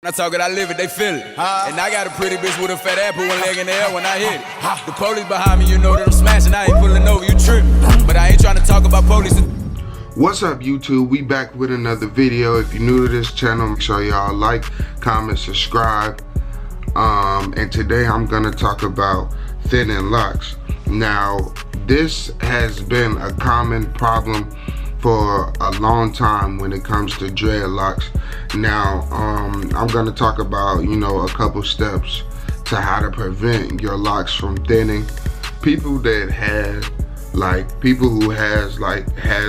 When I talk it, I live it, they feel it. And I got a pretty bitch with a fat apple, one leg in the air when I hit it. The police behind me, you know that I'm smashing, I ain't pulling over, you tripping. But I ain't trying to talk about police. What's up, YouTube? We back with another video. If you're new to this channel, make sure y'all like, comment, subscribe. And today I'm gonna talk about thinning locks. Now, this has been a common problem for a long time when it comes to dreadlocks. Now, I'm gonna talk about, a couple steps to how to prevent your locks from thinning. People who had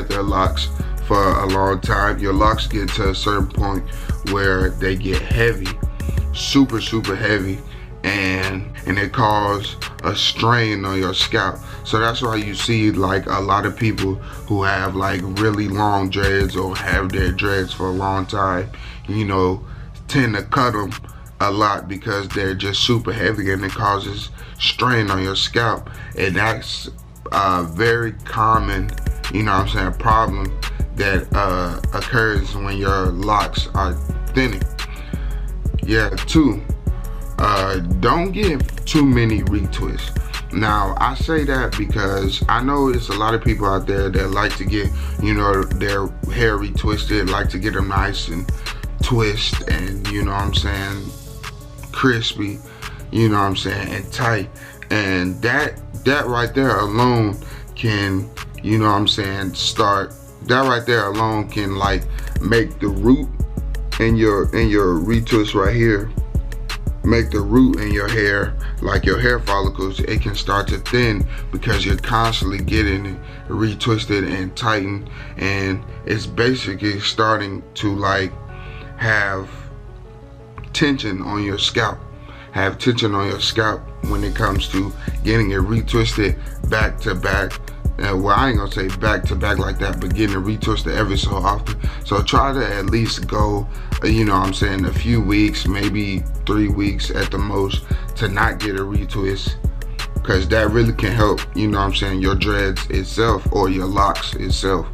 their locks for a long time, your locks get to a certain point where they get heavy, super heavy, and it causes a strain on your scalp. So that's why you see like a lot of people who have like really long dreads or have their dreads for a long time, tend to cut them a lot because they're just super heavy and it causes strain on your scalp. And that's a very common, problem that occurs when your locks are thinning. Yeah, don't give too many retwists. Now, I say that because I know it's a lot of people out there that like to get, their hair retwisted, like to get them nice and twist and, crispy, and tight. And that right there alone can, that right there alone can like make the root in your retwist right here, make the root in your hair, like your hair follicles, it can start to thin because you're constantly getting it retwisted and tightened, and it's basically starting to like have tension on your scalp, when it comes to getting it retwisted back to back. Well, I ain't gonna say back to back like that, but getting it retwisted every so often. So try to at least go, a few weeks, maybe 3 weeks at the most, to not get a retwist, because that really can help, your dreads itself or your locks itself,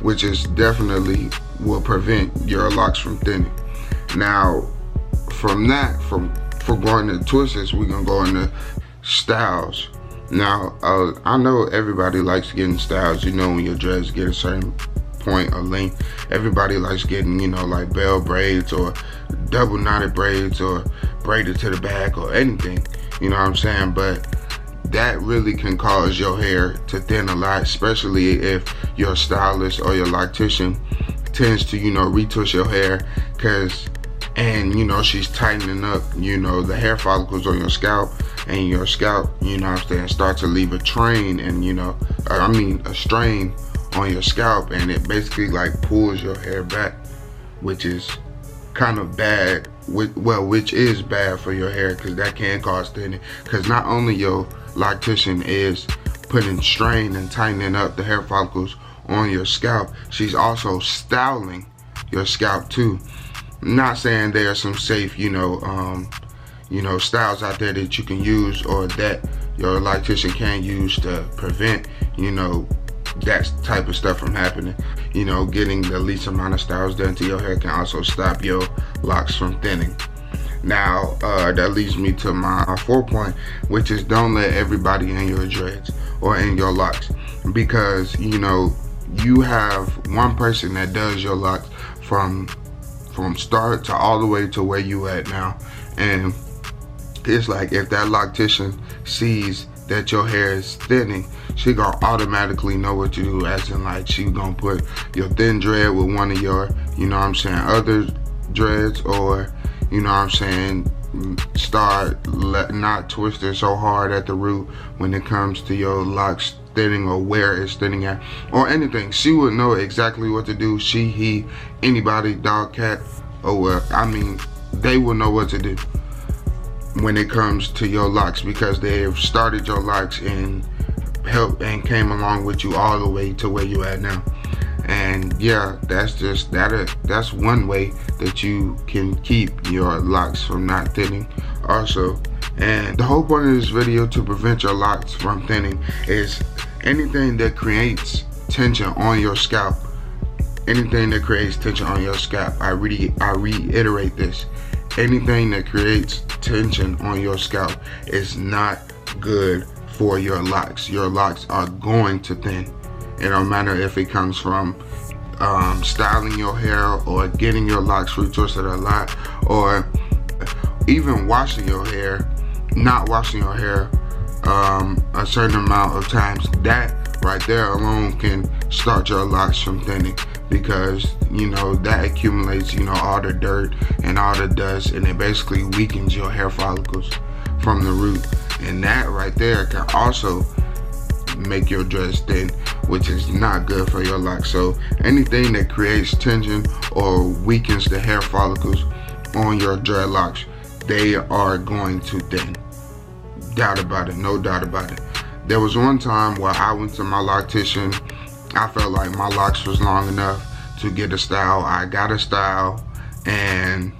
which is definitely will prevent your locks from thinning. Now, from that, for going to twists, we're gonna go into styles. Now, I know everybody likes getting styles, when your dreads get a certain point of length. Everybody likes getting, like bell braids or double knotted braids or braided to the back or anything, but that really can cause your hair to thin a lot, especially if your stylist or your loctician tends to, retwist your hair, and she's tightening up, the hair follicles on your scalp, and your scalp, start to leave a train and, a strain on your scalp, and it basically like pulls your hair back, which is kind of bad, which is bad for your hair, because that can cause thinning, because not only your loctician is putting strain and tightening up the hair follicles on your scalp, she's also styling your scalp too. I'm not saying there are some safe, styles out there that you can use or that your loctician can use to prevent, that type of stuff from happening. Getting the least amount of styles done to your hair can also stop your locks from thinning. Now, that leads me to my fourth point, which is don't let everybody in your dreads or in your locks, because, you have one person that does your locks from start to all the way to where you at now. And it's like, if that loctician sees that your hair is thinning, she gonna automatically know what to do, as in like she gonna put your thin dread with one of your, other dreads, or, start not twisting so hard at the root when it comes to your locks thinning, or where it's thinning at, or anything. She would know exactly what to do. She, he, anybody, dog, cat, or they will know what to do when it comes to your locks, because they have started your locks and helped and came along with you all the way to where you at now. And yeah, that's one way that you can keep your locks from not thinning also. And the whole point of this video, to prevent your locks from thinning, is anything that creates tension on your scalp, anything that creates tension on your scalp, I reiterate this, anything that creates tension on your scalp is not good for your locks. Your locks are going to thin. It don't matter if it comes from styling your hair or getting your locks retwisted a lot, or even washing your hair, not washing your hair a certain amount of times. That right there alone can start your locks from thinning, because that accumulates all the dirt and all the dust, and it basically weakens your hair follicles from the root, and that right there can also make your dreads thin, which is not good for your locks. So anything that creates tension or weakens the hair follicles on your dreadlocks, they are going to thin. Doubt about it, no doubt about it. There was one time where I went to my loctician. I felt like my locks was long enough to get a style. I got a style, and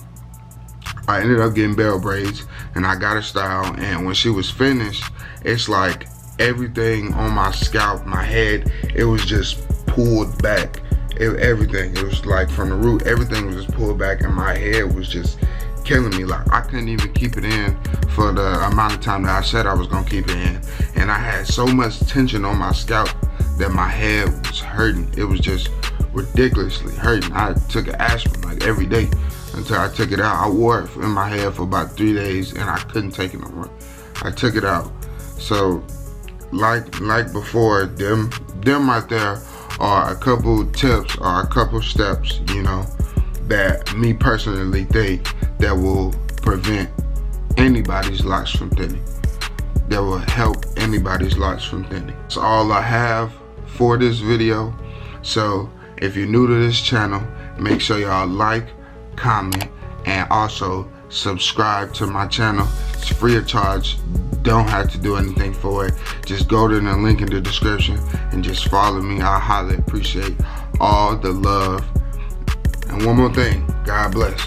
I ended up getting bell braids, and I got a style. And when she was finished, it's like everything on my scalp, my head, it was just pulled back. Everything, it was like from the root, everything was just pulled back, and my head was just killing me. Like, I couldn't even keep it in for the amount of time that I said I was gonna keep it in. And I had so much tension on my scalp that my head was hurting. It was just ridiculously hurting. I took an aspirin like every day until I took it out. I wore it in my head for about 3 days, and I couldn't take it no more. I took it out. So like before, them right there are a couple tips or a couple steps, that me personally think that will prevent anybody's locks from thinning, that will help anybody's locks from thinning. That's all I have for this video. So if you're new to this channel, make sure y'all like, comment, and also subscribe to my channel. It's free of charge. Don't have to do anything for it. Just go to the link in the description and just follow me. I highly appreciate all the love. And one more thing, God bless.